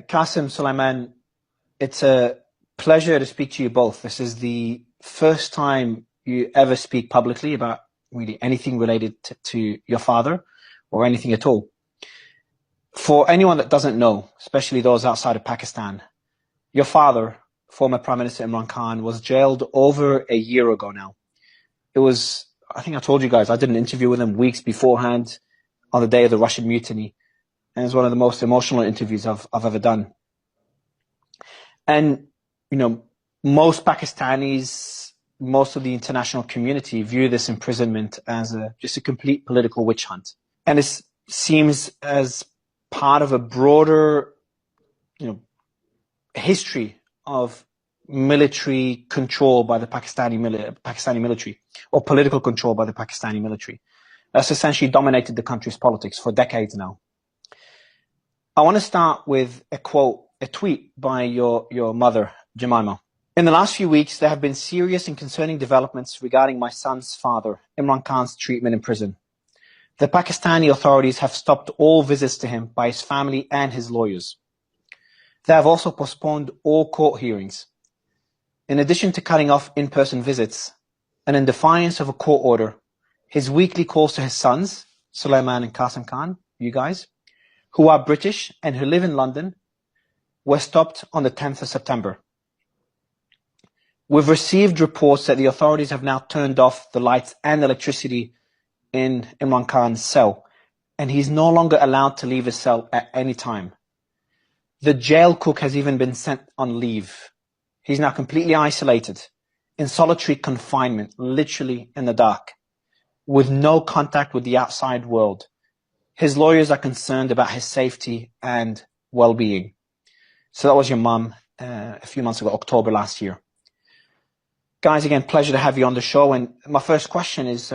Qasim, Sulaiman, it's a pleasure to speak to you both. This is the first time you ever speak publicly about really anything related to your father or anything at all. For anyone that doesn't know, especially those outside of Pakistan, your father, former Prime Minister Imran Khan, was jailed over a year ago now. It was, I think I told you guys, I did an interview with him weeks beforehand on the day of the Russian mutiny. And it's one of the most emotional interviews I've ever done. And, you know, most Pakistanis, most of the international community view this imprisonment as just a complete political witch hunt. And it seems as part of a broader, history of military control by the Pakistani military, or political control by the Pakistani military. That's essentially dominated the country's politics for decades now. I want to start with a quote, a tweet by your mother, Jemima. In the last few weeks, there have been serious and concerning developments regarding my son's father, Imran Khan's treatment in prison. The Pakistani authorities have stopped all visits to him by his family and his lawyers. They have also postponed all court hearings. In addition to cutting off in-person visits, and in defiance of a court order, his weekly calls to his sons, Sulaiman and Qasim Khan, you guys, who are British and who live in London, were stopped on the 10th of September. We've received reports that the authorities have now turned off the lights and electricity in Imran Khan's cell, and he's no longer allowed to leave his cell at any time. The jail cook has even been sent on leave. He's now completely isolated, in solitary confinement, literally in the dark, with no contact with the outside world. His lawyers are concerned about his safety and well-being. So that was your mum a few months ago, October last year. Guys, again, pleasure to have you on the show. And my first question is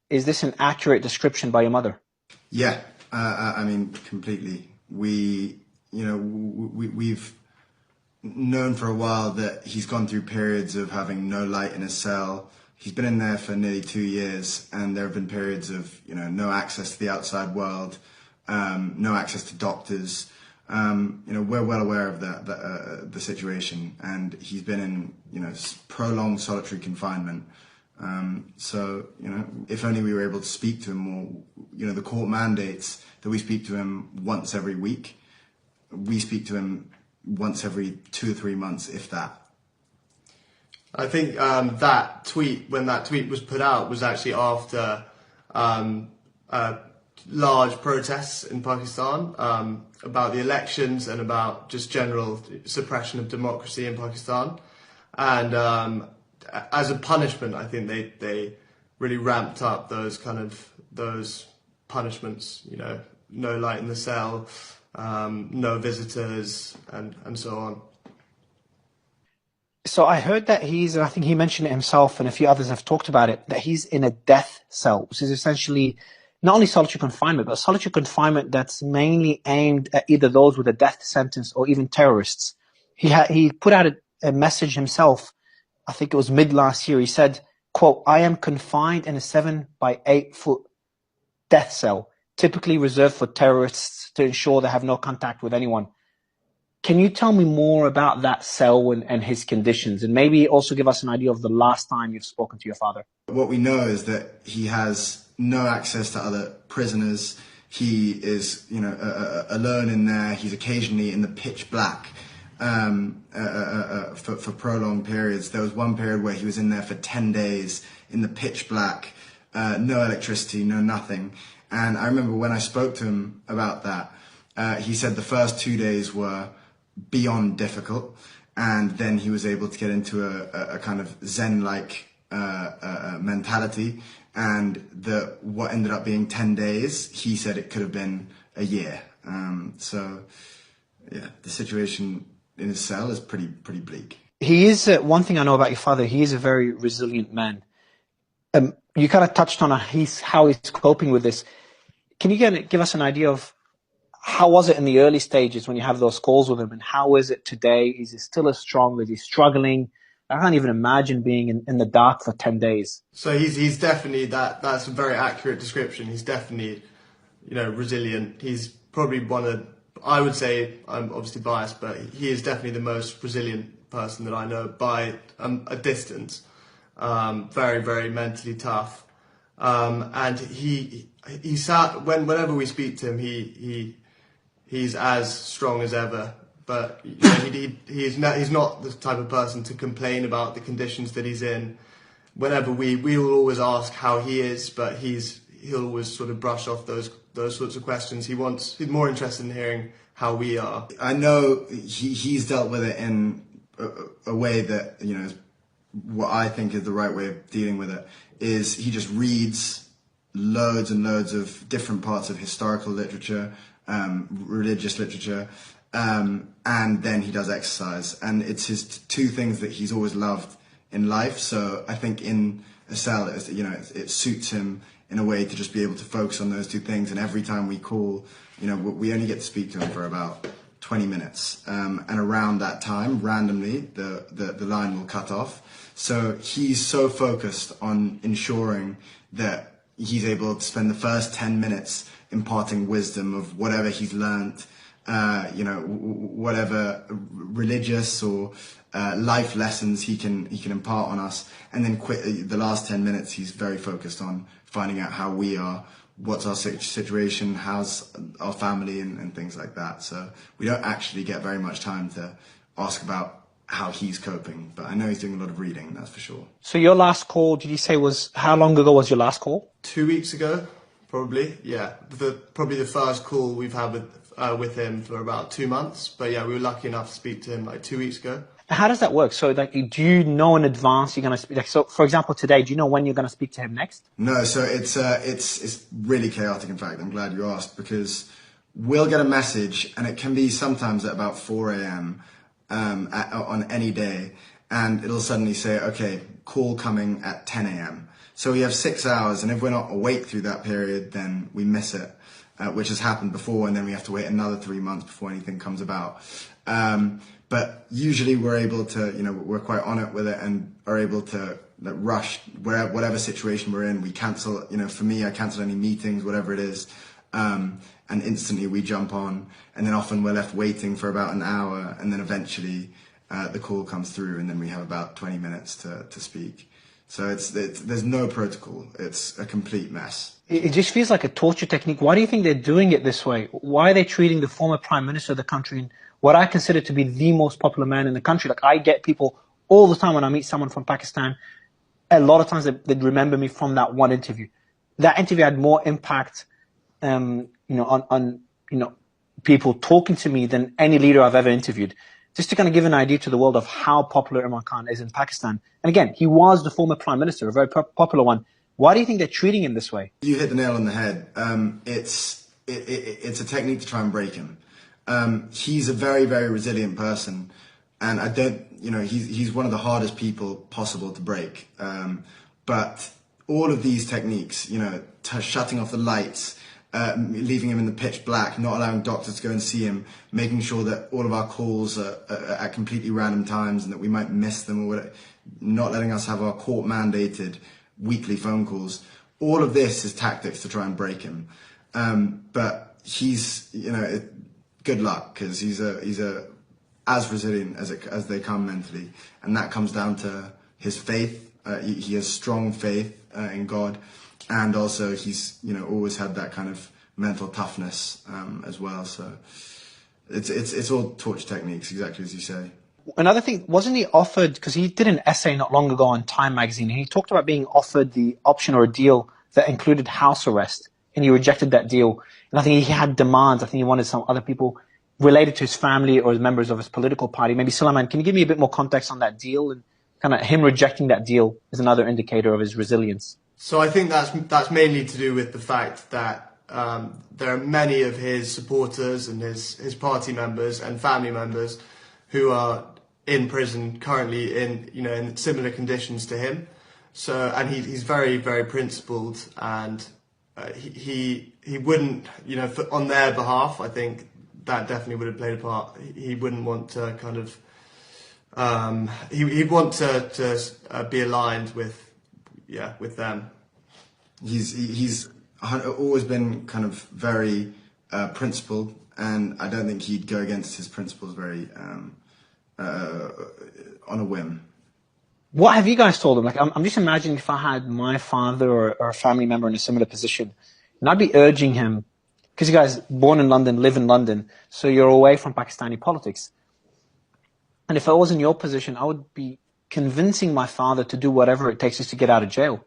this an accurate description by your mother? Yeah, I mean, completely. We've known for a while that he's gone through periods of having no light in his cell. He's been in there for nearly 2 years, and there have been periods of, no access to the outside world, no access to doctors. We're well aware of the situation, and he's been in, prolonged solitary confinement. So, if only we were able to speak to him more. The court mandates that we speak to him once every week. We speak to him once every 2 or 3 months, if that. I think that tweet, when that tweet was put out, was actually after large protests in Pakistan about the elections and about just general suppression of democracy in Pakistan. And as a punishment, I think they really ramped up those punishments, no light in the cell, no visitors, and so on. So I heard that I think he mentioned it himself, and a few others have talked about it, that he's in a death cell, which is essentially not only solitary confinement, but solitary confinement that's mainly aimed at either those with a death sentence or even terrorists. He put out a message himself, I think it was mid last year. He said, quote, "I am confined in a 7 by 8 foot death cell, typically reserved for terrorists to ensure they have no contact with anyone." Can you tell me more about that cell and his conditions, and maybe also give us an idea of the last time you've spoken to your father? What we know is that he has no access to other prisoners. He is, alone in there. He's occasionally in the pitch black for prolonged periods. There was one period where he was in there for 10 days in the pitch black, no electricity, no nothing. And I remember when I spoke to him about that, he said the first 2 days were beyond difficult, and then he was able to get into a kind of Zen-like mentality, and what ended up being 10 days, he said it could have been a year. So yeah, the situation in his cell is pretty bleak. He is, one thing I know about your father, he is a very resilient man. You kind of touched on how he's coping with this. Can you give us an idea of how was it in the early stages when you have those calls with him, and how is it today? Is he still as strong? Is he struggling? I can't even imagine being in the dark for 10 days. So he's definitely, that's a very accurate description. He's definitely, resilient. He's probably one of I would say, I'm obviously biased, but he is definitely the most resilient person that I know by a distance. Very, very mentally tough. And he sat, whenever we speak to him, he's as strong as ever. But you know, he's not the type of person to complain about the conditions that he's in. Whenever we will always ask how he is, but he'll always sort of brush off those sorts of questions. He's more interested in hearing how we are. I know he's dealt with it in a way that, you know, what I think is the right way of dealing with it is he just reads loads and loads of different parts of historical literature, religious literature, and then he does exercise. And it's his two things that he's always loved in life. So I think in a cell, it suits him in a way to just be able to focus on those two things. And every time we call, you know, we only get to speak to him for about 20 minutes. And around that time, randomly, the line will cut off. So he's so focused on ensuring that he's able to spend the first 10 minutes imparting wisdom of whatever he's learnt, you know, whatever religious or life lessons he can impart on us, and then the last 10 minutes he's very focused on finding out how we are, what's our situation, how's our family, and things like that. So we don't actually get very much time to ask about how he's coping, but I know he's doing a lot of reading, that's for sure. So your last call, did you say how long ago was your last call? 2 weeks ago, probably. Yeah, probably the first call we've had with him for about 2 months. But yeah, we were lucky enough to speak to him like 2 weeks ago. How does that work? So, like, do you know in advance you're going to speak? Like, so, for example, today, do you know when you're going to speak to him next? No, so it's really chaotic. In fact, I'm glad you asked, because we'll get a message, and it can be sometimes at about 4 a.m. On any day, and it'll suddenly say, okay, call coming at 10 a.m. So we have 6 hours, and if we're not awake through that period, then we miss it, which has happened before, and then we have to wait another 3 months before anything comes about. But usually we're able to, you know, we're quite on it with it and are able to rush whatever situation we're in. We cancel, you know, for me, I cancel any meetings, whatever it is, and instantly we jump on, and then often we're left waiting for about an hour, and then eventually the call comes through, and then we have about 20 minutes to speak. So there's no protocol. It's a complete mess. It just feels like a torture technique. Why do you think they're doing it this way? Why are they treating the former prime minister of the country, and what I consider to be the most popular man in the country? Like, I get people all the time when I meet someone from Pakistan, a lot of times they remember me from that one interview. That interview had more impact, you know, on you know, people talking to me than any leader I've ever interviewed. Just to kind of give an idea to the world of how popular Imran Khan is in Pakistan. And again, he was the former prime minister, a very popular one. Why do you think they're treating him this way? You hit the nail on the head. It's a technique to try and break him. He's a very, very resilient person, and I don't, you know, he's one of the hardest people possible to break. But all of these techniques, you know, shutting off the lights, leaving him in the pitch black, not allowing doctors to go and see him, making sure that all of our calls are at completely random times and that we might miss them, or whatever, not letting us have our court-mandated weekly phone calls. All of this is tactics to try and break him. But he's, you know, good luck, because he's as resilient as they come mentally, and that comes down to his faith. He has strong faith in God. And also he's, you know, always had that kind of mental toughness as well. So it's all torture techniques, exactly as you say. Another thing, wasn't he offered, because he did an essay not long ago on Time magazine, and he talked about being offered the option or a deal that included house arrest, and he rejected that deal. And I think he had demands. I think he wanted some other people related to his family or members of his political party. Maybe Sulaiman, can you give me a bit more context on that deal? And kind of him rejecting that deal is another indicator of his resilience. So I think that's mainly to do with the fact that there are many of his supporters and his party members and family members who are in prison currently in similar conditions to him. So, and he's very, very principled, and he wouldn't, you know, on their behalf, I think that definitely would have played a part. He wouldn't want to kind of he'd want to be aligned with them. He's always been kind of very principled, and I don't think he'd go against his principles very on a whim. What have you guys told him? Like, I'm just imagining if I had my father or a family member in a similar position, and I'd be urging him, because you guys born in London, live in London, so you're away from Pakistani politics. And if I was in your position, I would be convincing my father to do whatever it takes just to get out of jail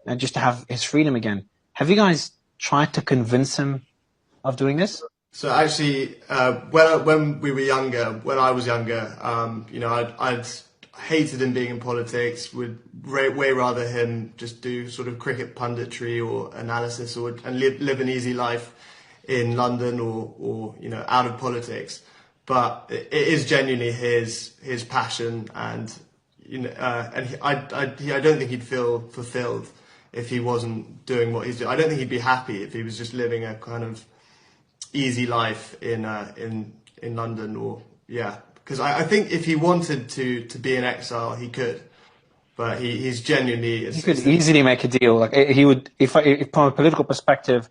and just to have his freedom again. Have you guys tried to convince him of doing this? So actually, when we were younger, when I was younger, I'd hated him being in politics. Would way rather him just do sort of cricket punditry or analysis, and live an easy life in London or out of politics. But it is genuinely his passion, and I don't think he'd feel fulfilled if he wasn't doing what he's doing. I don't think he'd be happy if he was just living a kind of easy life in London, or because I think if he wanted to be in exile, he could, but he's genuinely. He could easily make a deal. Like he would, if from a political perspective,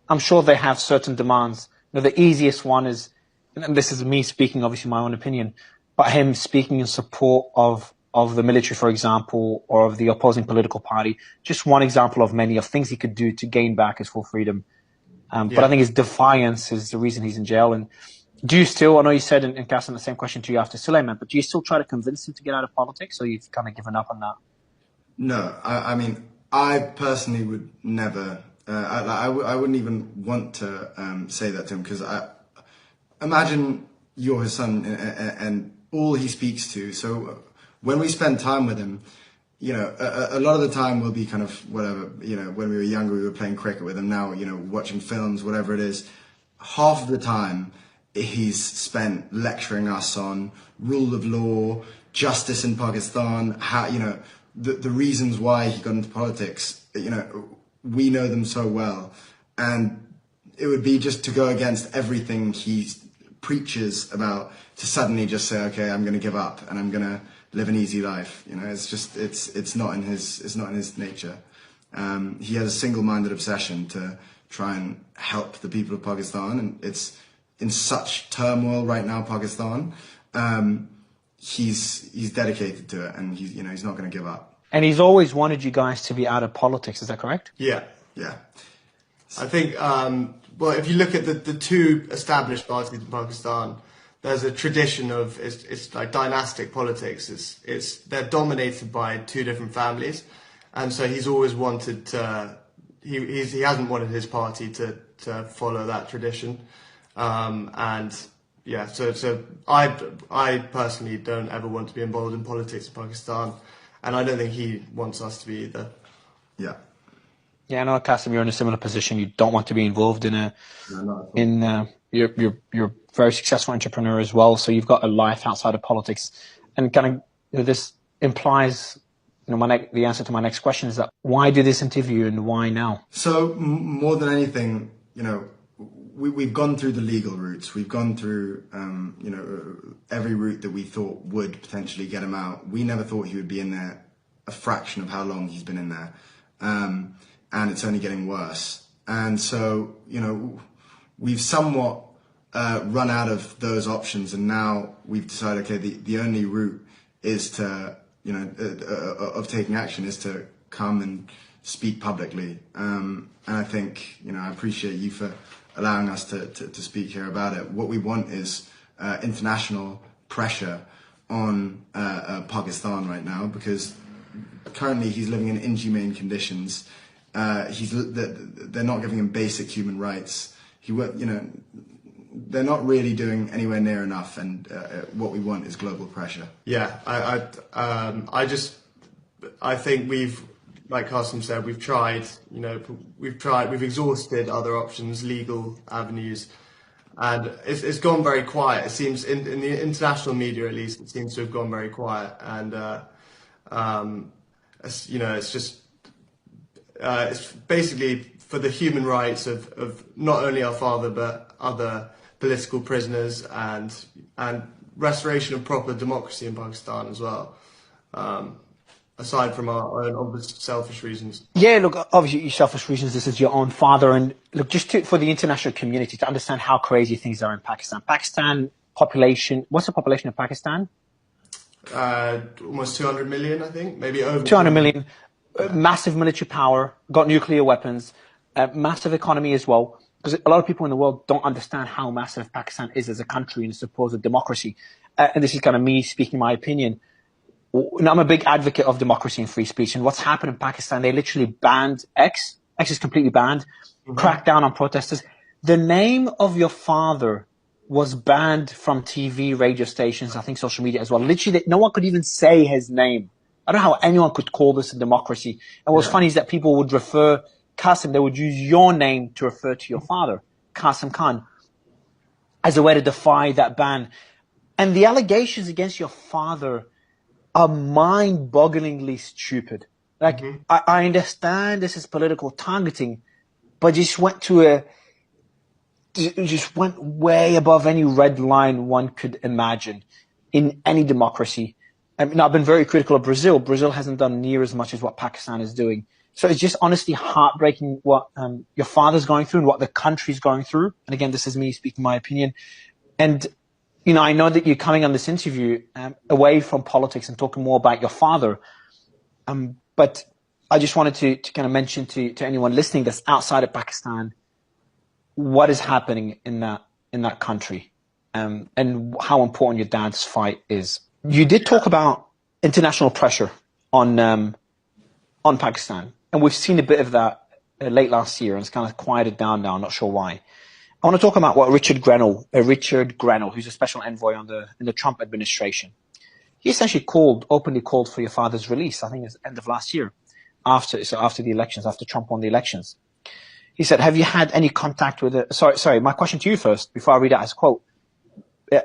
I'm sure they have certain demands. The easiest one is, and this is me speaking, obviously my own opinion, but him speaking in support of the military, for example, or of the opposing political party. Just one example of many of things he could do to gain back his full freedom. But I think his defiance is the reason he's in jail. And do you still, I know you said in casting the same question to you after Suleiman, but do you still try to convince him to get out of politics, or you've kind of given up on that? No, I mean, I personally would never, I wouldn't even want to say that to him, because imagine you're his son and all he speaks to. So when we spend time with him, a lot of the time we'll be kind of whatever, when we were younger, we were playing cricket with him. Now, watching films, whatever it is, half of the time he's spent lecturing us on rule of law, justice in Pakistan, how, the reasons why he got into politics. We know them so well, and it would be just to go against everything he preaches about, to suddenly just say, okay, I'm going to give up and I'm going to live an easy life. It's just, it's not in his nature. He has a single-minded obsession to try and help the people of Pakistan, and it's in such turmoil right now, Pakistan. He's dedicated to it, and he's not going to give up. And he's always wanted you guys to be out of politics. Is that correct? Yeah. Yeah. I think, well, if you look at the two established parties in Pakistan, there's a tradition of, it's like dynastic politics. They're dominated by two different families, and so he's always wanted to. He hasn't wanted his party to follow that tradition, and yeah. So I personally don't ever want to be involved in politics in Pakistan, and I don't think he wants us to be either. Yeah. Yeah, I know, Qasim, you're in a similar position. You don't want to be involved you're a very successful entrepreneur as well, so you've got a life outside of politics. And kind of this implies, the answer to my next question is that why do this interview and why now? So more than anything, we've gone through the legal routes. We've gone through, every route that we thought would potentially get him out. We never thought he would be in there a fraction of how long he's been in there. And it's only getting worse. And so, we've somewhat run out of those options, and now we've decided, okay, the only route is to, of taking action is to come and speak publicly. And I think, I appreciate you for allowing us to speak here about it. What we want is international pressure on Pakistan right now, because currently he's living in inhumane conditions. They're not giving him basic human rights. They're not really doing anywhere near enough, and what we want is global pressure. Yeah, I think we've, like Qasim said, we've tried. We've exhausted other options, legal avenues, and it's gone very quiet. It seems in the international media, at least, it seems to have gone very quiet, and it's just. It's basically for the human rights of not only our father but other political prisoners, and restoration of proper democracy in Pakistan as well. aside from our own obvious selfish reasons? Yeah, look, obviously, your selfish reasons, this is your own father. And look, for the international community to understand how crazy things are in Pakistan. Pakistan population, what's the population of Pakistan? Almost 200 million, I think, maybe over 200 million. Massive military power, got nuclear weapons, massive economy as well. Because a lot of people in the world don't understand how massive Pakistan is as a country and a supposed democracy. And this is kind of me speaking my opinion. I'm a big advocate of democracy and free speech. And what's happened in Pakistan, they literally banned X. X is completely banned. Cracked down on protesters. The name of your father was banned from TV, radio stations, I think social media as well. Literally, no one could even say his name. I don't know how anyone could call this a democracy. And what's funny is that people would refer Qasim, they would use your name to refer to your father, Qasim Khan, as a way to defy that ban. And the allegations against your father are mind-bogglingly stupid. Like, I understand this is political targeting, but just went way above any red line one could imagine in any democracy. I mean, I've been very critical of Brazil. Brazil hasn't done near as much as what Pakistan is doing. So it's just honestly heartbreaking what your father's going through and what the country's going through. And again, this is me speaking my opinion. And, you know, I know that you're coming on this interview away from politics and talking more about your father. But I just wanted to kind of mention to anyone listening that's outside of Pakistan what is happening in that country and how important your dad's fight is. You did talk about international pressure on Pakistan, and we've seen a bit of that late last year, and it's kind of quieted down now. I'm not sure why. I want to talk about what Richard Grenell, who's a special envoy in the Trump administration, he essentially openly called for your father's release. I think it was the end of last year, after the elections, after Trump won the elections. He said, "Have you had any contact with it?" Sorry. My question to you first, before I read out his quote: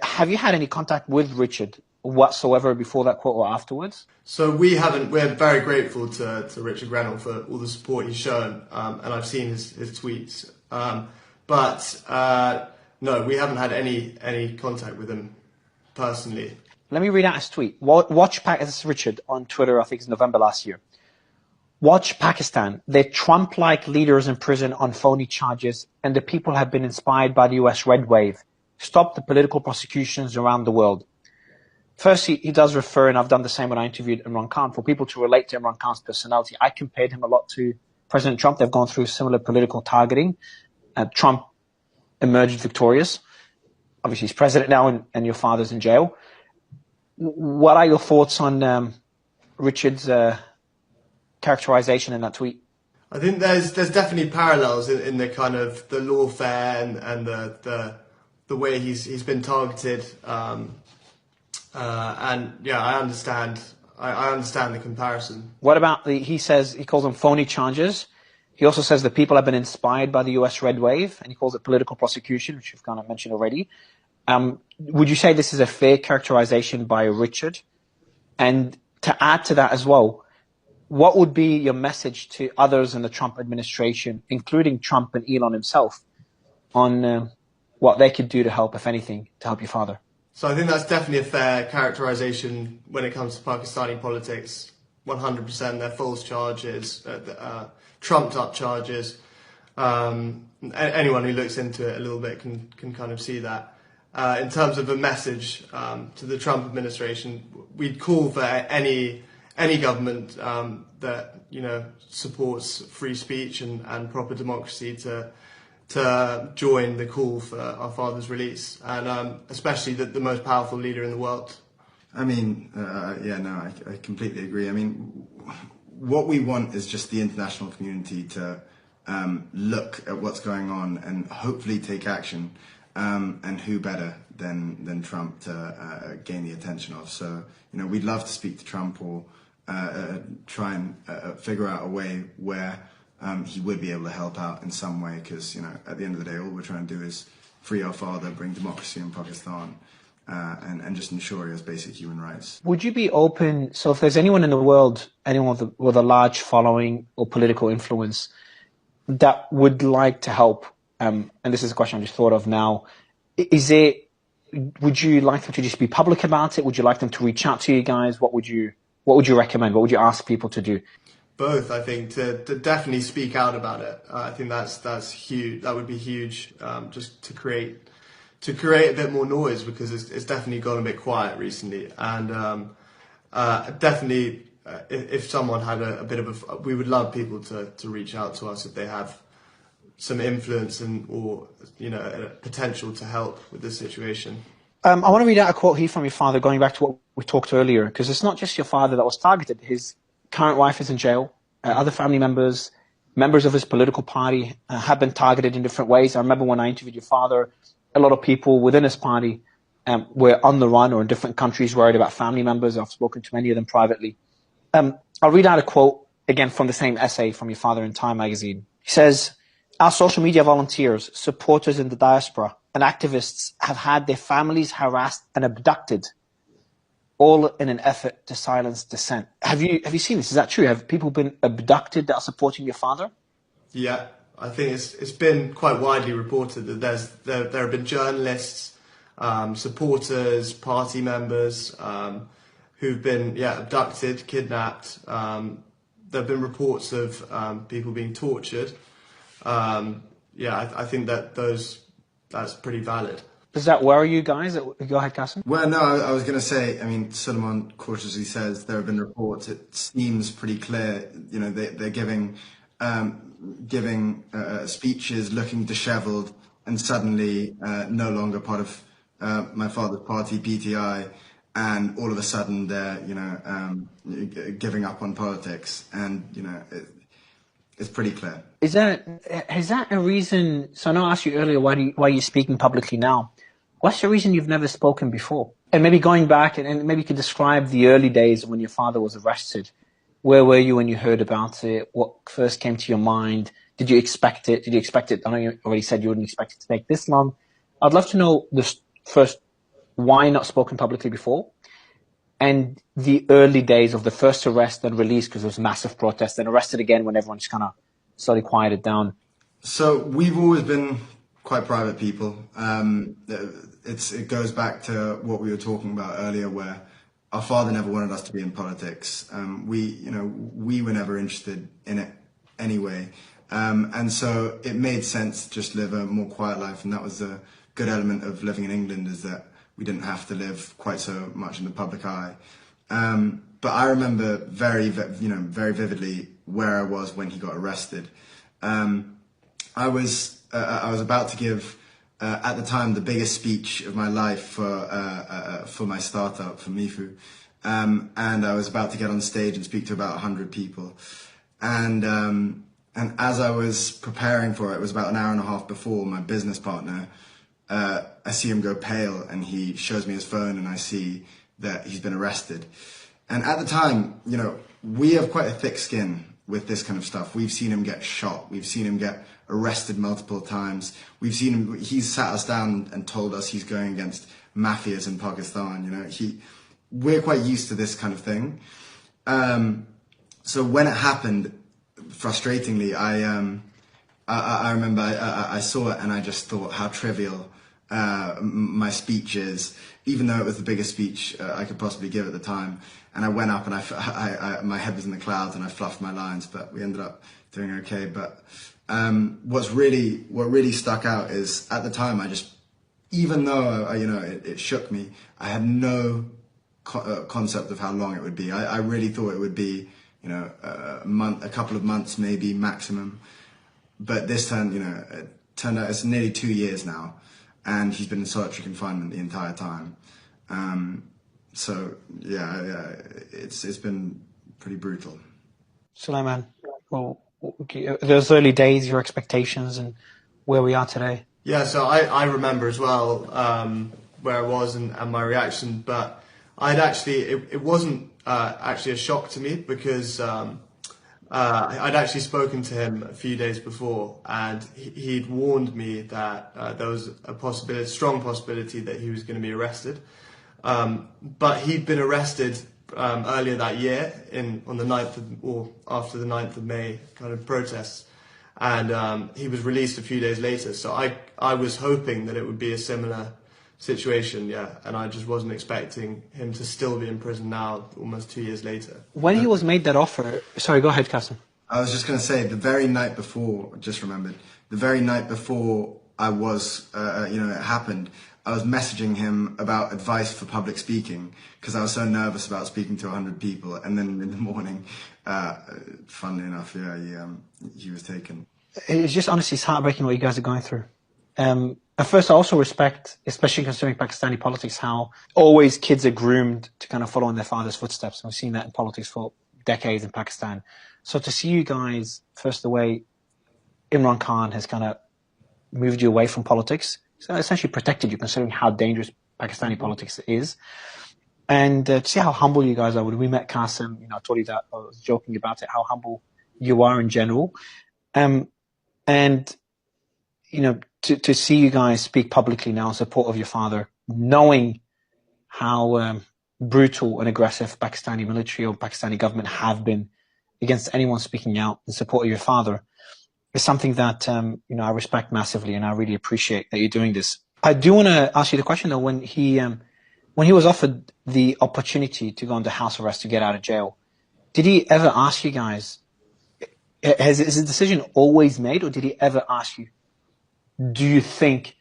have you had any contact with Richard whatsoever before that quote or afterwards? So we haven't. We're very grateful to Richard Grenell for all the support he's shown, and I've seen his tweets. But no, we haven't had any contact with him personally. Let me read out his tweet. This is Richard on Twitter. I think it's November last year. Watch Pakistan. They're Trump-like leaders in prison on phony charges, and the people have been inspired by the US red wave. Stop the political prosecutions around the world. First, he does refer, and I've done the same when I interviewed Imran Khan, for people to relate to Imran Khan's personality. I compared him a lot to President Trump. They've gone through similar political targeting. Trump emerged victorious. Obviously, he's president now, and your father's in jail. What are your thoughts on Richard's characterization in that tweet? I think there's definitely parallels in the kind of the lawfare and the way he's been targeted. And yeah, I understand the comparison. What about he calls them phony charges. He also says the people have been inspired by the US red wave, and he calls it political prosecution, which you've kind of mentioned already. Would you say this is a fair characterization by Richard? And to add to that as well, what would be your message to others in the Trump administration, including Trump and Elon himself, on what they could do to help, if anything, to help your father? So I think that's definitely a fair characterization when it comes to Pakistani politics. 100%, they're false charges, trumped-up charges. Anyone who looks into it a little bit can kind of see that. In terms of a message to the Trump administration, we'd call for any government that supports free speech and proper democracy to join the call for our father's release, and especially the most powerful leader in the world. I mean, I completely agree. I mean, what we want is just the international community to look at what's going on and hopefully take action. And who better than Trump to gain the attention of? So, we'd love to speak to Trump or try and figure out a way where he would be able to help out in some way, because at the end of the day, all we're trying to do is free our father, bring democracy in Pakistan, and just ensure he has basic human rights. Would you be open? So, if there's anyone in the world, anyone with a large following or political influence that would like to help, and this is a question I just thought of now, would you like them to just be public about it? Would you like them to reach out to you guys? What would you What would you recommend? What would you ask people to do? Both, I think, to definitely speak out about it. I think that's huge. That would be huge, just to create a bit more noise, because it's definitely gone a bit quiet recently. And definitely, if someone had a bit of we would love people to reach out to us if they have some influence or a potential to help with this situation. I want to read out a quote here from your father, going back to what we talked earlier, because it's not just your father that was targeted. His current wife is in jail. Other family members of his political party have been targeted in different ways. I remember when I interviewed your father, a lot of people within his party were on the run or in different countries worried about family members. I've spoken to many of them privately. I'll read out a quote again from the same essay from your father in Time magazine. He says, "Our social media volunteers, supporters in the diaspora, and activists have had their families harassed and abducted, all in an effort to silence dissent." Have you seen this? Is that true? Have people been abducted that are supporting your father? Yeah, I think it's been quite widely reported that there have been journalists, supporters, party members who've been abducted, kidnapped. There have been reports of people being tortured. I think that's pretty valid. Does that worry you guys? Go ahead, Qasim. Well, no, I was going to say, I mean, Suleiman cautiously says there have been reports. It seems pretty clear, they're giving speeches looking disheveled and suddenly no longer part of my father's party, PTI, and all of a sudden they're, giving up on politics, and, it's pretty clear. Is that a reason? So I know I asked you earlier, why are you speaking publicly now? What's the reason you've never spoken before? And maybe going back and maybe you could describe the early days when your father was arrested. Where were you when you heard about it? What first came to your mind? Did you expect it? I know you already said you wouldn't expect it to take this long. I'd love to know first, why not spoken publicly before? And the early days of the first arrest and release, because there was massive protests, then arrested again when everyone just kind of slowly quieted down. So we've always been quite private people. It goes back to what we were talking about earlier, where our father never wanted us to be in politics. We were never interested in it anyway. And so it made sense to just live a more quiet life. And that was a good element of living in England, is that we didn't have to live quite so much in the public eye. But I remember very vividly where I was when he got arrested. I was about to give, at the time, the biggest speech of my life for my startup, for Mifu. And I was about to get on stage and speak to about 100 people. And as I was preparing for it, it was about an hour and a half before, my business partner, I see him go pale, and he shows me his phone, and I see that he's been arrested. And at the time, we have quite a thick skin with this kind of stuff. We've seen him get shot. We've seen him get arrested multiple times. We've seen him, he's sat us down and told us he's going against mafias in Pakistan. We're quite used to this kind of thing. So when it happened, frustratingly, I remember I saw it, and I just thought how trivial my speech is, even though it was the biggest speech I could possibly give at the time. And I went up, and I my head was in the clouds, and I fluffed my lines, but we ended up doing okay. But what really stuck out is, at the time, even though it shook me, I had no concept of how long it would be. I really thought it would be a couple of months maybe maximum. But this time, it turned out it's nearly 2 years now, and he's been in solitary confinement the entire time. So it's been pretty brutal. Sulaiman, well, those early days, your expectations, and where we are today. Yeah, so I remember as well where I was and my reaction, but it wasn't actually a shock to me, because I'd actually spoken to him a few days before, and he'd warned me that there was a strong possibility that he was going to be arrested. But he'd been arrested earlier that year on the 9th or after the 9th of May kind of protests, and he was released a few days later. So I was hoping that it would be a similar situation, yeah. And I just wasn't expecting him to still be in prison now, almost 2 years later. When he was made that offer, sorry, go ahead, Kasim. I was just going to say, the very night before, just remembered, the very night before I was, it happened, I was messaging him about advice for public speaking because I was so nervous about speaking to 100 people. And then in the morning, funnily enough, he was taken. It's just honestly, it's heartbreaking what you guys are going through. At first, I also respect, especially considering Pakistani politics, how always kids are groomed to kind of follow in their father's footsteps. We've seen that in politics for decades in Pakistan. So to see you guys, first, the way Imran Khan has kind of moved you away from politics, so essentially protected you, considering how dangerous Pakistani politics is. And to see how humble you guys are. When we met Qasim, I told you that, I was joking about it, how humble you are in general. And, to see you guys speak publicly now in support of your father, knowing how brutal and aggressive Pakistani military or Pakistani government have been against anyone speaking out in support of your father, is something that, I respect massively, and I really appreciate that you're doing this. I do want to ask you the question, though, when he was offered the opportunity to go under house arrest to get out of jail, did he ever ask you guys, is the decision always made, or did he ever ask you, do you think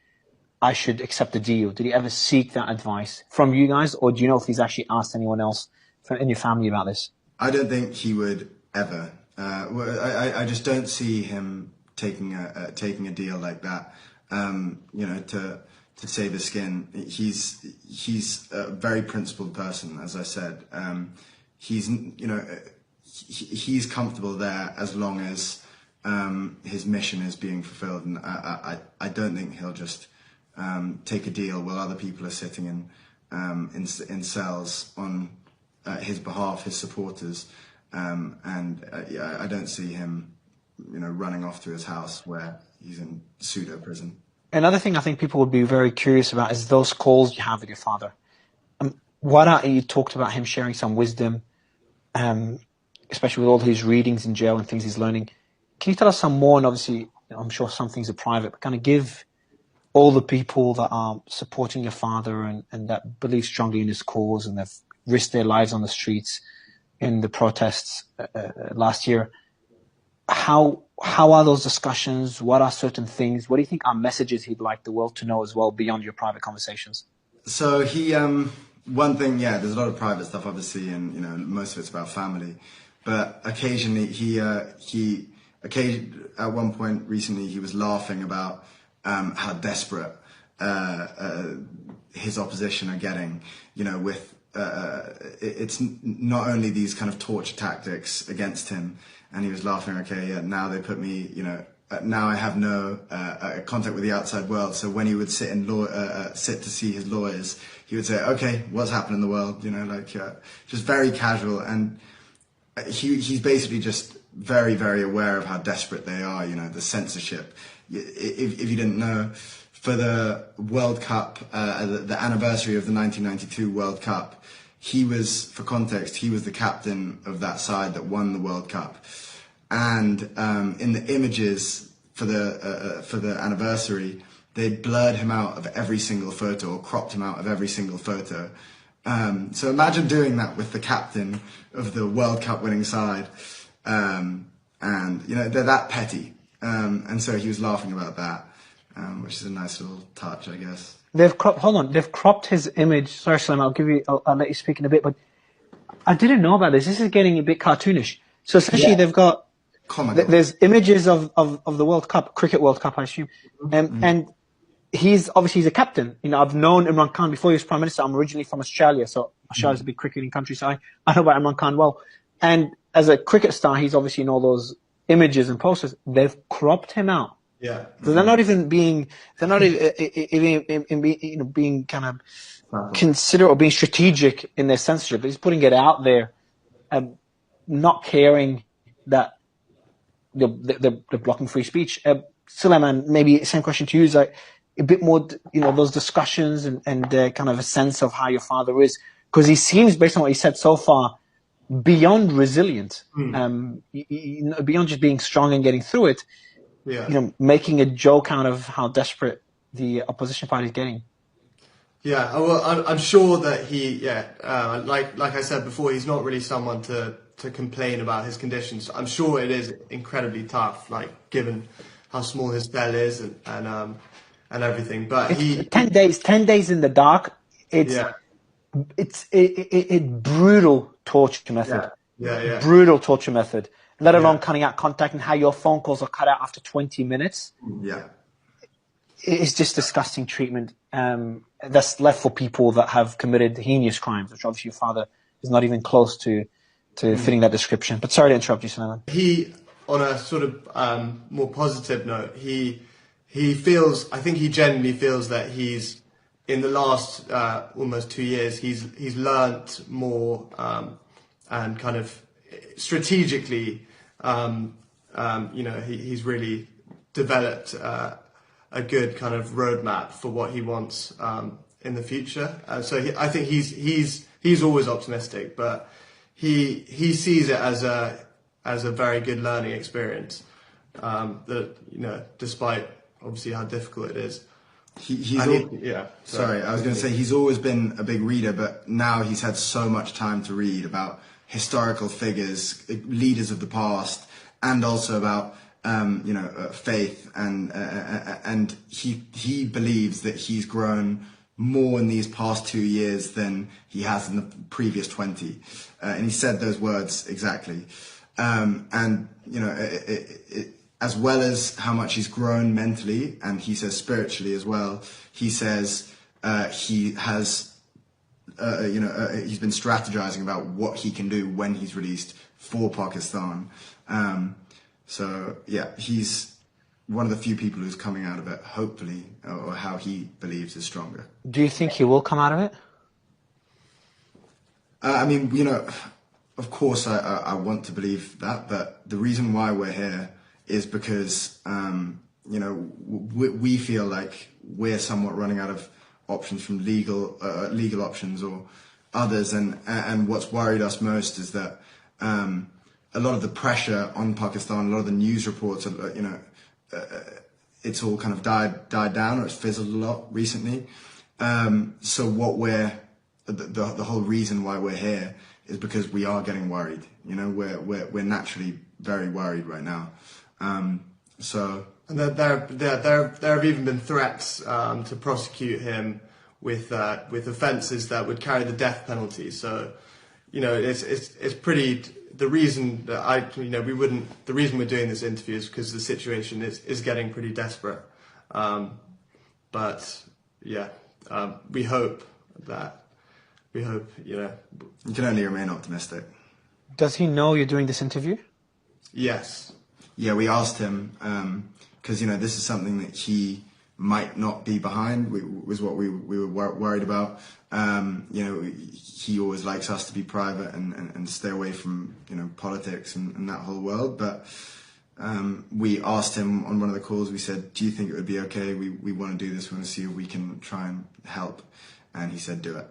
I should accept the deal? Did he ever seek that advice from you guys, or do you know if he's actually asked anyone else in your family about this? I don't think he would ever. I just don't see him taking a deal like that. To save his skin. He's a very principled person, as I said. He's comfortable there as long as his mission is being fulfilled, and I don't think he'll just take a deal while other people are sitting in cells on his behalf, his supporters. I don't see him, running off to his house where he's in pseudo prison. Another thing I think people would be very curious about is those calls you have with your father. You talked about him sharing some wisdom, especially with all his readings in jail and things he's learning. Can you tell us some more? And obviously, I'm sure some things are private, but kind of give all the people that are supporting your father and that believe strongly in his cause and have risked their lives on the streets in the protests last year. How are those discussions? What are certain things? What do you think are messages he'd like the world to know as well beyond your private conversations? So he, one thing, there's a lot of private stuff, obviously, and most of it's about family. But occasionally, he at one point recently, he was laughing about how desperate his opposition are getting. It's not only these kind of torture tactics against him. And he was laughing, now they put me, now I have no contact with the outside world. So when he would sit to see his lawyers, he would say, okay, what's happened in the world? Just very casual. And he's basically just very, very aware of how desperate they are, the censorship. If you didn't know, for the World Cup, the anniversary of the 1992 World Cup, for context, he was the captain of that side that won the World Cup. And in the images for the anniversary, they blurred him out of every single photo, or cropped him out of every single photo. So imagine doing that with the captain of the World Cup winning side. And they're that petty. And so he was laughing about that, which is a nice little touch, I guess. They've cropped his image. Sorry, Salim, I'll let you speak in a bit, but I didn't know about this. This is getting a bit cartoonish. So essentially they've got, there's images of the World Cup, Cricket World Cup, I assume. And he's a captain. I've known Imran Khan before he was Prime Minister. I'm originally from Australia, so Australia's a big cricketing country, so I know about Imran Khan well. And as a cricket star, he's obviously in all those images and posters. They've cropped him out. Yeah. So they're not even being kind of considerate or being strategic in their censorship. He's putting it out there, not caring that they're blocking free speech. Suleiman, maybe same question to you, is like a bit more, those discussions and kind of a sense of how your father is, because he seems, based on what he said so far, beyond resilient, beyond just being strong and getting through it. Yeah. Making a joke out of how desperate the opposition party is getting. Yeah, well, I'm sure that he, like I said before, he's not really someone to complain about his conditions. I'm sure it is incredibly tough, like given how small his cell is and everything. But it's 10 days in the dark. It's brutal torture method. Yeah. Brutal torture method. Let alone cutting out contact and how your phone calls are cut out after 20 minutes. Yeah. It's just disgusting treatment. That's left for people that have committed heinous crimes, which obviously your father is not even close to fitting that description. But sorry to interrupt you, Sulaiman. He, on a sort of more positive note, he feels, I think he genuinely feels that he's, in the last almost 2 years, he's learnt more and kind of strategically, he's really developed a good kind of roadmap for what he wants in the future. So I think he's always optimistic, but he sees it as a very good learning experience. That despite obviously how difficult it is. Sorry, I was going to say he's always been a big reader, but now he's had so much time to read about historical figures, leaders of the past, and also about faith, and he believes that he's grown more in these past 2 years than he has in the previous 20, and he said those words exactly. As well as how much he's grown mentally, and he says spiritually as well, he says he has, he's been strategizing about what he can do when he's released for Pakistan. So yeah, he's one of the few people who's coming out of it, hopefully, or how he believes is stronger. Do you think he will come out of it? Of course I want to believe that, but the reason why we're here is because, we feel like we're somewhat running out of options from legal options or others. And what's worried us most is that a lot of the pressure on Pakistan, a lot of the news reports, it's all kind of died down, or it's fizzled a lot recently. So the whole reason why we're here is because we are getting worried. We're naturally very worried right now. And there have even been threats to prosecute him with offences that would carry the death penalty. So, it's pretty. The reason that the reason we're doing this interview is because the situation is getting pretty desperate. We hope. You can only remain optimistic. Does he know you're doing this interview? Yes. Yeah, we asked him because this is something that he might not be behind. Was what we were worried about. He always likes us to be private and stay away from politics and that whole world. But we asked him on one of the calls. We said, "Do you think it would be okay? We want to do this. We want to see if we can try and help." And he said, "Do it."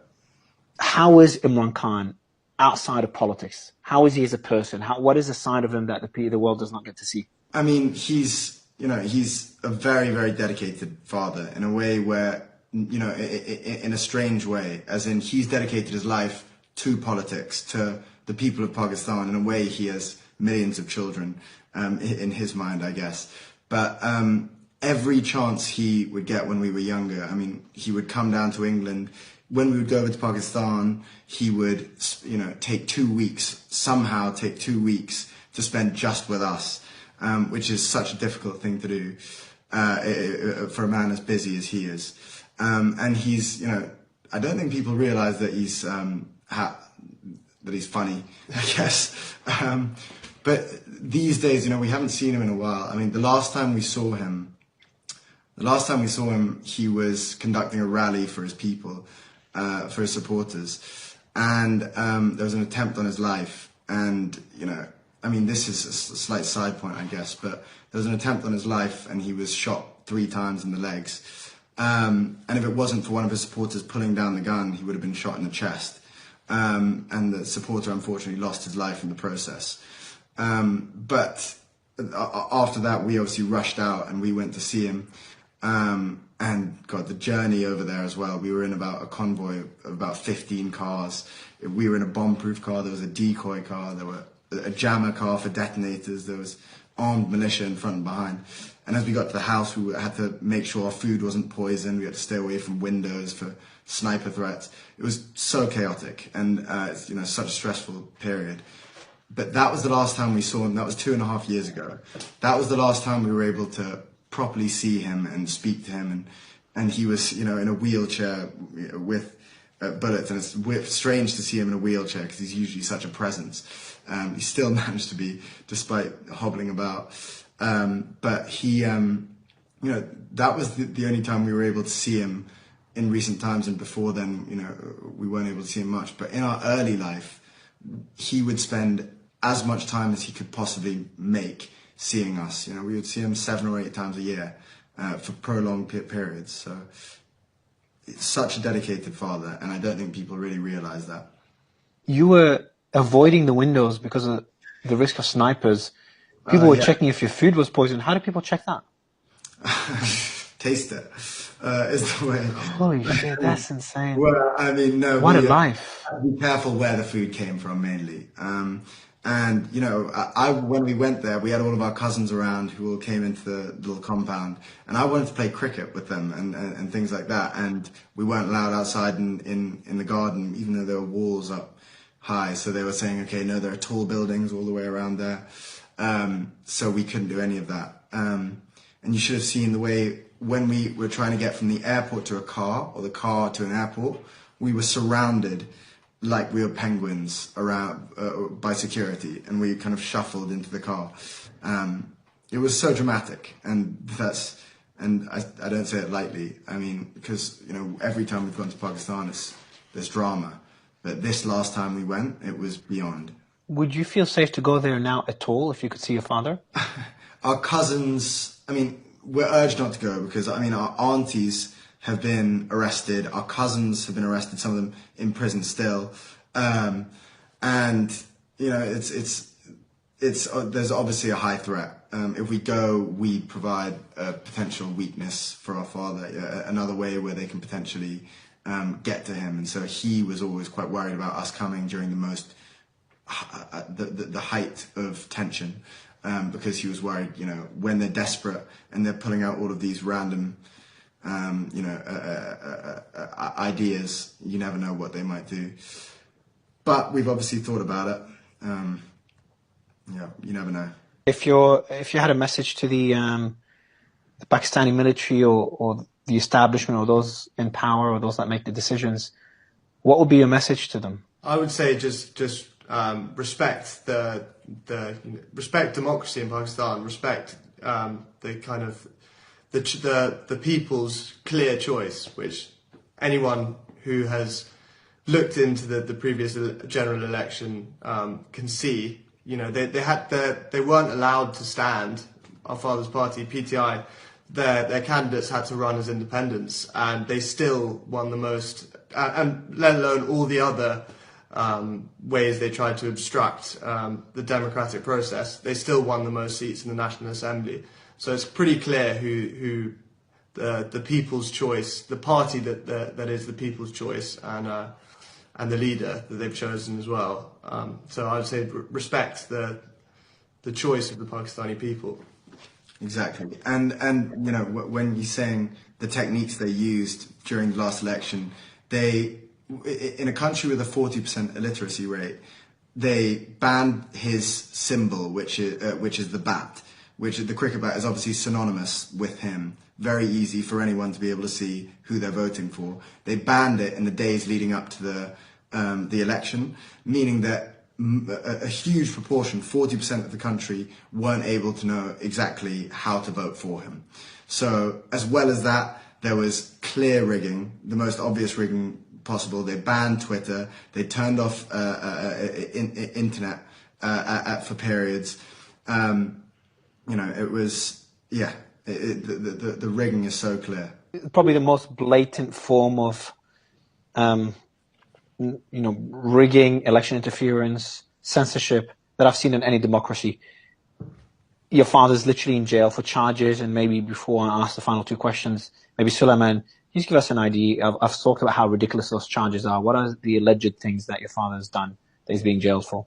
How is Imran Khan outside of politics? How is he as a person? What is a side of him that the world does not get to see? I mean, he's a very, very dedicated father in a way where, in a strange way, as in he's dedicated his life to politics, to the people of Pakistan. In a way, he has millions of children, in his mind, I guess. But every chance he would get when we were younger, he would come down to England. When we would go over to Pakistan, he would, take 2 weeks, somehow take 2 weeks to spend just with us, which is such a difficult thing to do for a man as busy as he is. And he's, I don't think people realize that he's funny, I guess. But these days, we haven't seen him in a while. The last time we saw him, he was conducting a rally for his people. For his supporters, and there was an attempt on his life, and this is a slight side point, I guess, but there was an attempt on his life, and he was shot 3 times in the legs, and if it wasn't for one of his supporters pulling down the gun, he would have been shot in the chest, and the supporter unfortunately lost his life in the process. But after that, we obviously rushed out and we went to see him. And God, the journey over there as well. We were in about a convoy of about 15 cars. We were in a bomb-proof car. There was a decoy car. There were a jammer car for detonators. There was armed militia in front and behind. And as we got to the house, we had to make sure our food wasn't poisoned. We had to stay away from windows for sniper threats. It was so chaotic and such a stressful period. But that was the last time we saw him. That was 2.5 years ago. That was the last time we were able to properly see him and speak to him. And he was, in a wheelchair with bullets. And it's strange to see him in a wheelchair because he's usually such a presence. He still managed to be, despite hobbling about. But he, that was the only time we were able to see him in recent times. And before then, we weren't able to see him much. But in our early life, he would spend as much time as he could possibly make seeing us. We would see him 7 or 8 times a year for prolonged periods. So it's such a dedicated father, and I don't think people really realize that. You were avoiding the windows because of the risk of snipers. People were checking if your food was poisoned. How do people check that? Taste it is the way. Holy shit, that's insane. Well, I mean, no. What a life. Be careful where the food came from, mainly. And, when we went there, we had all of our cousins around who all came into the little compound. And I wanted to play cricket with them and things like that. And we weren't allowed outside in the garden, even though there were walls up high. So they were saying, okay, no, there are tall buildings all the way around there. So we couldn't do any of that. And you should have seen the way when we were trying to get from the airport to a car or the car to an airport, we were surrounded like we were penguins around by security, and we kind of shuffled into the car. It was so dramatic, and I don't say it lightly. I mean, because every time we've gone to Pakistan, there's drama, but this last time we went, it was beyond. Would you feel safe to go there now at all if you could see your father? Our cousins, we're urged not to go because, our aunties have been arrested. Our cousins have been arrested, some of them in prison still. There's obviously a high threat. If we go, we provide a potential weakness for our father, another way where they can potentially get to him. And so he was always quite worried about us coming during the height of tension, because he was worried, when they're desperate and they're pulling out all of these random ideas, you never know what they might do. But we've obviously thought about it. You never know. If you had a message to the Pakistani military or the establishment or those in power or those that make the decisions, what would be your message to them? I would say just respect respect democracy in Pakistan, respect the kind of the people's clear choice, which anyone who has looked into the previous general election can see. They weren't allowed to stand. Our father's party, PTI, their candidates had to run as independents, and they still won the most. And let alone all the other ways they tried to obstruct the democratic process, they still won the most seats in the National Assembly. So it's pretty clear who the people's choice, the party that is the people's choice, and the leader that they've chosen as well. So I would say respect the choice of the Pakistani people. Exactly, and when you're saying the techniques they used during the last election, in a country with a 40% illiteracy rate, they banned his symbol, which is the bat. Which the cricket bat is obviously synonymous with him. Very easy for anyone to be able to see who they're voting for. They banned it in the days leading up to the election, meaning that a huge proportion, 40% of the country, weren't able to know exactly how to vote for him. So as well as that, there was clear rigging, the most obvious rigging possible. They banned Twitter. They turned off internet for periods. It was, the rigging is so clear. Probably the most blatant form of, rigging, election interference, censorship that I've seen in any democracy. your father's literally in jail for charges, and maybe before I ask the final two questions, maybe Suleiman, just give us an idea. I've talked about how ridiculous those charges are. What are the alleged things that your father has done that he's being jailed for?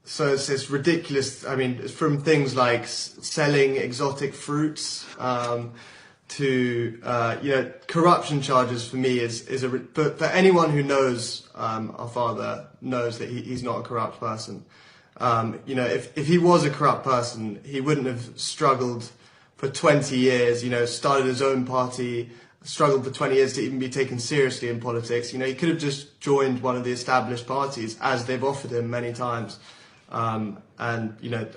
So it's ridiculous. I mean, from things like selling exotic fruits to corruption charges. For me, but for anyone who knows our father knows that he's not a corrupt person. If he was a corrupt person, he wouldn't have struggled for 20 years. Started his own party, struggled for 20 years to even be taken seriously in politics. He could have just joined one of the established parties, as they've offered him many times, and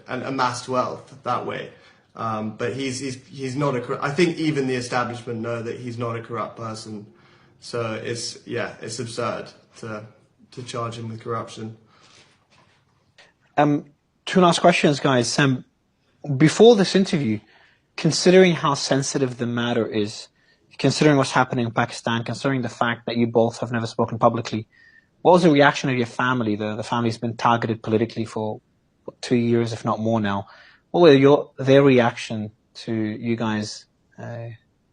amassed wealth that way. But he's not a. I think even the establishment know that he's not a corrupt person. So it's absurd to charge him with corruption. Two last questions, guys. Before this interview, considering how sensitive the matter is, considering what's happening in Pakistan, considering the fact that you both have never spoken publicly, what was the reaction of your family? The family's been targeted politically for 2 years, if not more now. What were their reaction to you guys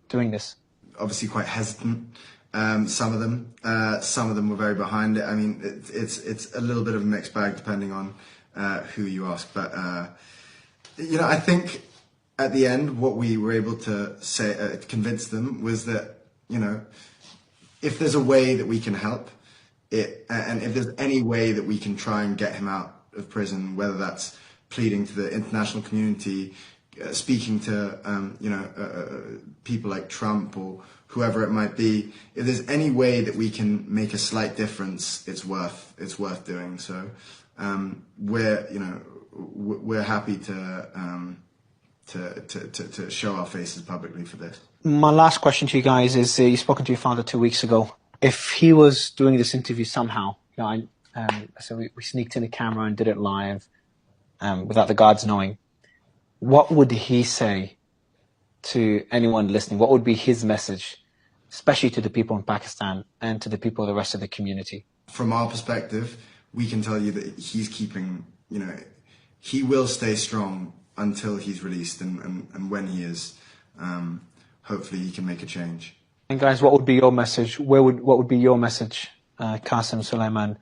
doing this? Obviously quite hesitant. Some of them were very behind it. I mean, it's a little bit of a mixed bag depending on who you ask. But, I think at the end, what we were able to say, convince them was that, if there's a way that we can help, and if there's any way that we can try and get him out of prison, whether that's pleading to the international community, speaking to people like Trump or whoever it might be, if there's any way that we can make a slight difference, it's worth doing. So we're happy to show our faces publicly for this. My last question to you guys is: you spoken to your father 2 weeks ago. If he was doing this interview somehow, so we sneaked in the camera and did it live, without the guards knowing, what would he say to anyone listening? What would be his message, especially to the people in Pakistan and to the people of the rest of the community? From our perspective, we can tell you that he's keeping, he will stay strong until he's released, and when he is, hopefully he can make a change. And guys, what would be your message? What would be your message, Qasim, Suleiman,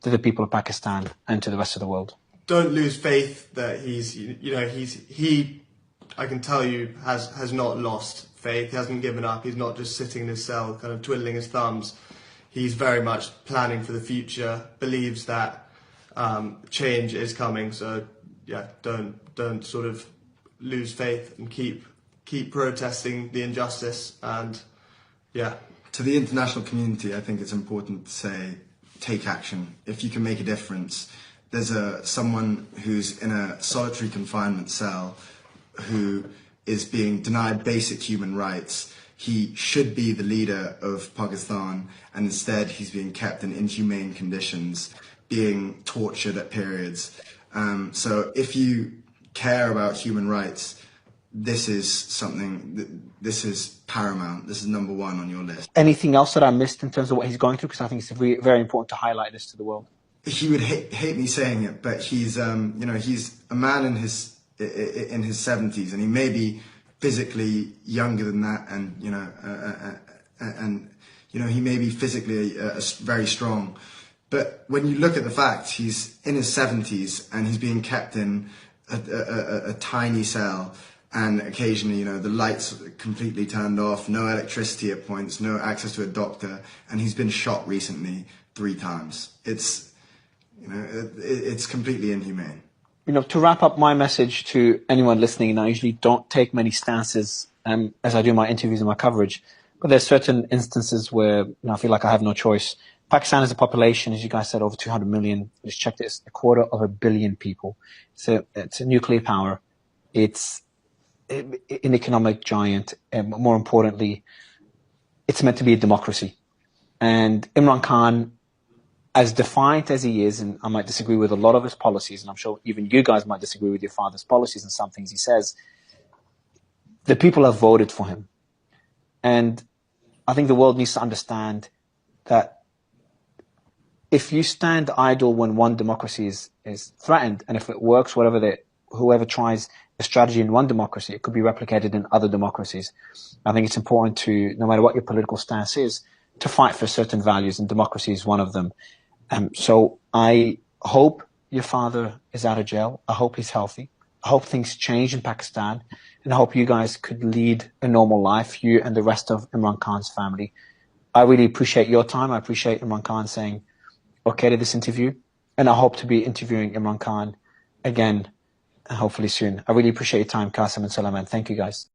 to the people of Pakistan and to the rest of the world? Don't lose faith that he I can tell you has not lost faith. He hasn't given up. He's not just sitting in his cell kind of twiddling his thumbs. He's very much planning for the future, believes that change is coming. So don't sort of lose faith and keep protesting the injustice. And to the international community, I think it's important to say, take action. If you can make a difference. There's someone who's in a solitary confinement cell who is being denied basic human rights. He should be the leader of Pakistan, and instead he's being kept in inhumane conditions, being tortured at periods. So if you care about human rights, this is paramount. This is number one on your list. Anything else that I missed in terms of what he's going through? Because I think it's very important to highlight this to the world. He would hate me saying it, but he's he's a man in his 70s, and he may be physically younger than that, and he may be physically very strong, but when you look at the facts, he's in his 70s and he's being kept in a tiny cell, and occasionally the lights are completely turned off, no electricity at points, no access to a doctor, and he's been shot recently 3 times. It's completely inhumane. To wrap up my message to anyone listening, and I usually don't take many stances as I do my interviews and my coverage, but there's certain instances where I feel like I have no choice. Pakistan is a population, as you guys said, over 200 million. I just checked it, it's 250 million people. So it's a nuclear power. It's an economic giant, and more importantly, it's meant to be a democracy. And Imran Khan, as defiant as he is, and I might disagree with a lot of his policies, and I'm sure even you guys might disagree with your father's policies and some things he says, the people have voted for him. And I think the world needs to understand that if you stand idle when one democracy is threatened, and if it works, whatever whoever tries a strategy in one democracy, it could be replicated in other democracies. I think it's important to, no matter what your political stance is, to fight for certain values, and democracy is one of them. So I hope your father is out of jail. I hope he's healthy. I hope things change in Pakistan, and I hope you guys could lead a normal life, you and the rest of Imran Khan's family. I really appreciate your time. I appreciate Imran Khan saying okay to this interview, and I hope to be interviewing Imran Khan again, hopefully soon. I really appreciate your time, Qasim and Salaman. Thank you, guys.